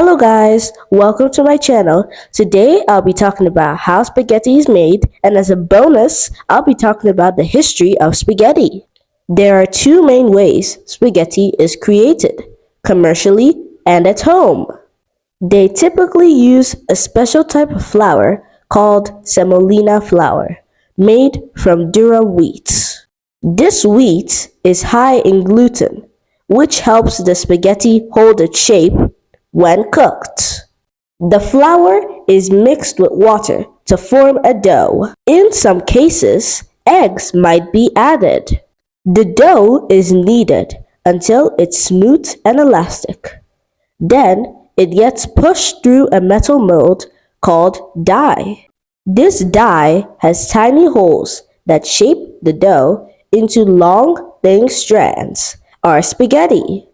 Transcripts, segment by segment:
Hello guys, welcome to my channel. Today I'll be talking about how spaghetti is made, and as a bonus, I'll be talking about the history of spaghetti. There are two main ways spaghetti is created, commercially and at home. They typically use a special type of flour called semolina flour, made from durum wheat. This wheat is high in gluten, which helps the spaghetti hold its shape when cooked. The flour is mixed with water to form a dough. In some cases, eggs might be added. The dough is kneaded until it's smooth and elastic. Then it gets pushed through a metal mold called die. This die has tiny holes that shape the dough into long, thin strands, or spaghetti.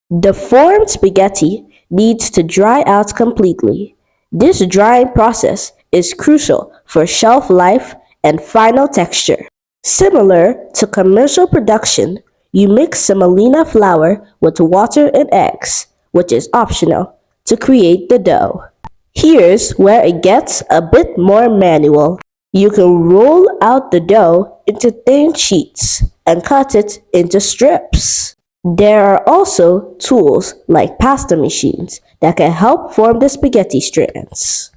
The formed spaghetti needs to dry out completely. This drying process is crucial for shelf life and final texture. Similar to commercial production, you mix semolina flour with water and eggs, which is optional, to create the dough. Here's where it gets a bit more manual. You can roll out the dough into thin sheets and cut it into strips. There are also tools like pasta machines that can help form the spaghetti strands.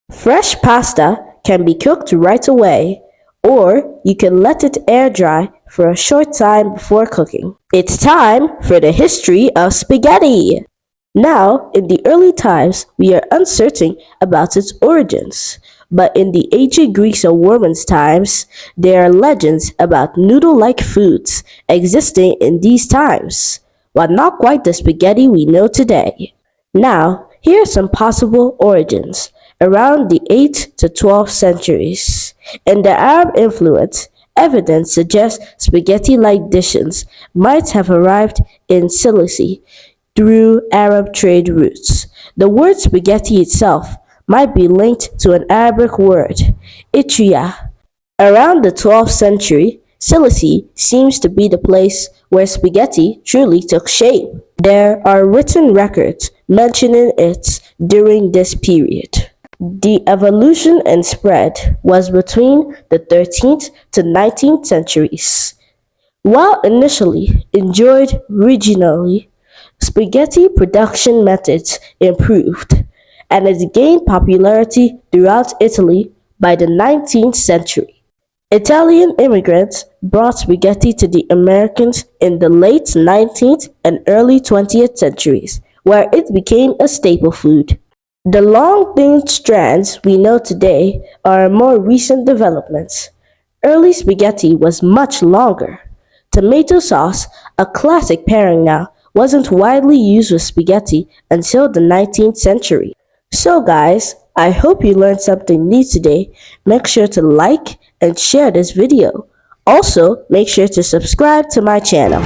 Fresh pasta can be cooked right away, or you can let it air dry for a short time before cooking. It's time for the history of spaghetti. Now, in the early times, we are uncertain about its origins, but in the ancient Greeks and Romans times, there are legends about noodle-like foods existing in these times, while not quite the spaghetti we know today. Now, here are some possible origins. Around the 8th to 12th centuries, in the Arab influence, evidence suggests spaghetti-like dishes might have arrived in Sicily through Arab trade routes. The word spaghetti itself might be linked to an Arabic word, itria. Around the 12th century, Sicily seems to be the place where spaghetti truly took shape. There are written records mentioning it during this period. The evolution and spread was between the 13th to 19th centuries. While initially enjoyed regionally, spaghetti production methods improved, and it gained popularity throughout Italy by the 19th century. Italian immigrants brought spaghetti to the Americas in the late 19th and early 20th centuries, where it became a staple food. The long thin strands we know today are a more recent development. Early spaghetti was much longer. Tomato sauce, a classic pairing now, wasn't widely used with spaghetti until the 19th century. So guys, I hope you learned something new today. Make sure to like and share this video. Also, make sure to subscribe to my channel.